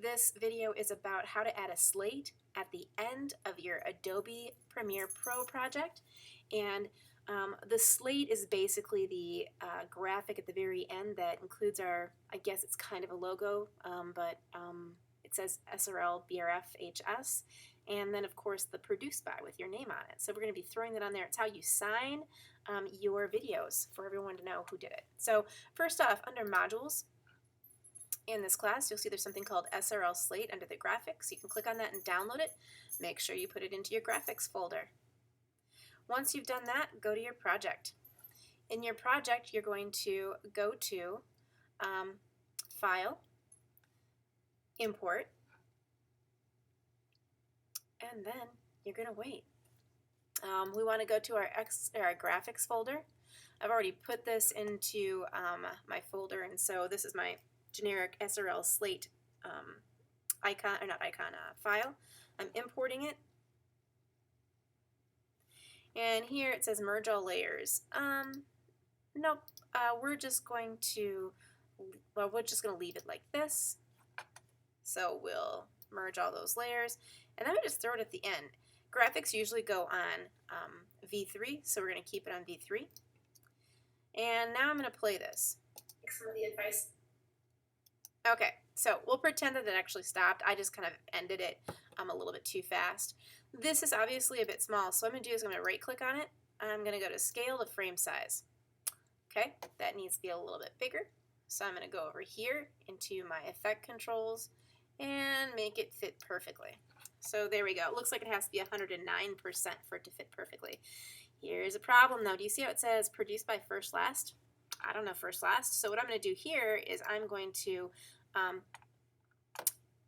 This video is about how to add a slate at the end of your Adobe Premiere Pro project. And the slate is basically the graphic at the very end that includes our, I guess it's kind of a logo, but it says SRL BRF HS. And then, of course, the produced by with your name on it. So we're going to be throwing that on there. It's how you sign your videos for everyone to know who did it. So first off, under modules, in this class, you'll see there's something called SRL Slate under the graphics. You can click on that and download it. Make sure you put it into your graphics folder. Once you've done that, go to your project. In your project, you're going to go to File, Import, and then you're going to wait. We want to go to our graphics folder. I've already put this into my folder, and so this is my generic SRL Slate file. I'm importing it. And here it says merge all layers. Nope, we're just going to leave it like this. So we'll merge all those layers, and then we just throw it at the end. Graphics usually go on V3, so we're going to keep it on V3. And now I'm going to play this. Some of the advice. Okay, so we'll pretend that it actually stopped. I just kind of ended it a little bit too fast. This is obviously a bit small, so what I'm going to do is I'm going to right-click on it. I'm going to go to Scale to Frame Size. Okay, that needs to be a little bit bigger. So I'm going to go over here into my Effect Controls and make it fit perfectly. So there we go. It looks like it has to be 109% for it to fit perfectly. Here's a problem though. Do you see how it says produced by first last? I don't know first last. So what I'm going to do here is I'm going to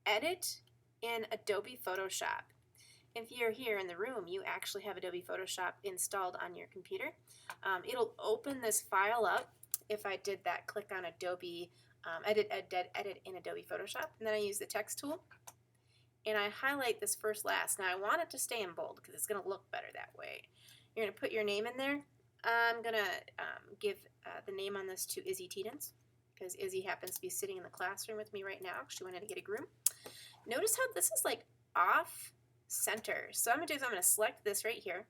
edit in Adobe Photoshop. If you're here in the room, you actually have Adobe Photoshop installed on your computer. It'll open this file up. If I did that, click on Adobe edit in Adobe Photoshop, and then I use the text tool, and I highlight this first last. Now I want it to stay in bold because it's going to look better that way. You're going to put your name in there. I'm going to give the name on this to Izzy Tedens, because Izzy happens to be sitting in the classroom with me right now. She went in to get a groom. Notice how this is like off center. So I'm going to do is I'm going to select this right here,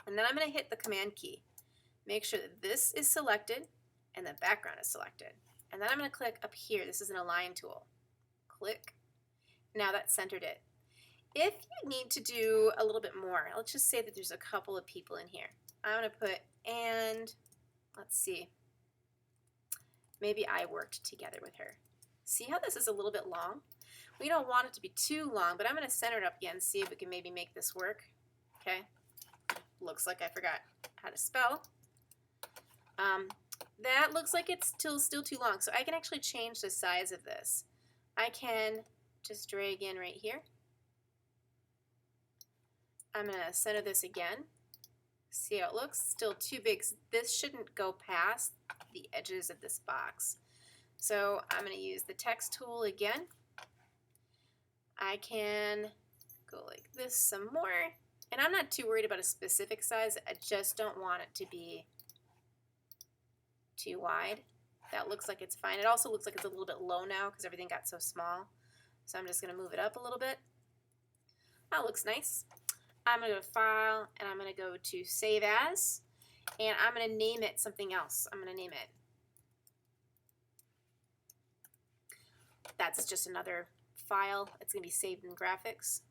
and then I'm going to hit the Command key. Make sure that this is selected and the background is selected. And then I'm going to click up here. This is an Align tool. Click. Now that's centered it. If you need to do a little bit more, let's just say that there's a couple of people in here. I'm going to put, and let's see, maybe I worked together with her. See how this is a little bit long? We don't want it to be too long, but I'm going to center it up again, see if we can maybe make this work. Okay. Looks like I forgot how to spell. That looks like it's still too long, so I can actually change the size of this. I can just drag in right here. I'm going to center this again. See how it looks? Still too big. This shouldn't go past the edges of this box. So I'm going to use the text tool again. I can go like this some more. And I'm not too worried about a specific size. I just don't want it to be too wide. That looks like it's fine. It also looks like it's a little bit low now because everything got so small. So I'm just going to move it up a little bit. That looks nice. I'm going to go to File, and I'm going to go to Save As, and I'm going to name it something else. I'm going to name it. That's just another file. It's going to be saved in graphics.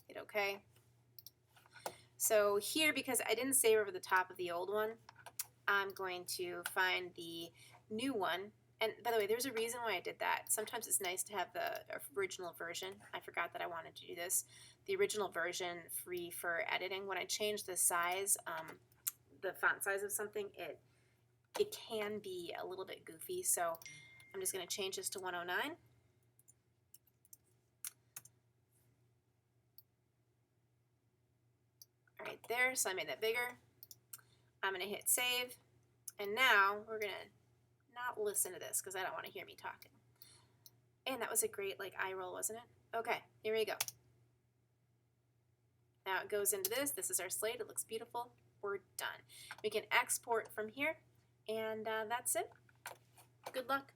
Hit OK. So here, because I didn't save over the top of the old one, I'm going to find the new one. And by the way, there's a reason why I did that. Sometimes it's nice to have the original version. I forgot that I wanted to do this. The original version free for editing. When I change the size, the font size of something, it can be a little bit goofy. So I'm just going to change this to 109. Right there, so I made that bigger. I'm going to hit save, and now we're going to not listen to this because I don't want to hear me talking. And that was a great eye roll, wasn't it? Okay, here we go. Now it goes into this. This is our slate. It looks beautiful. We're done. We can export from here, and that's it. Good luck.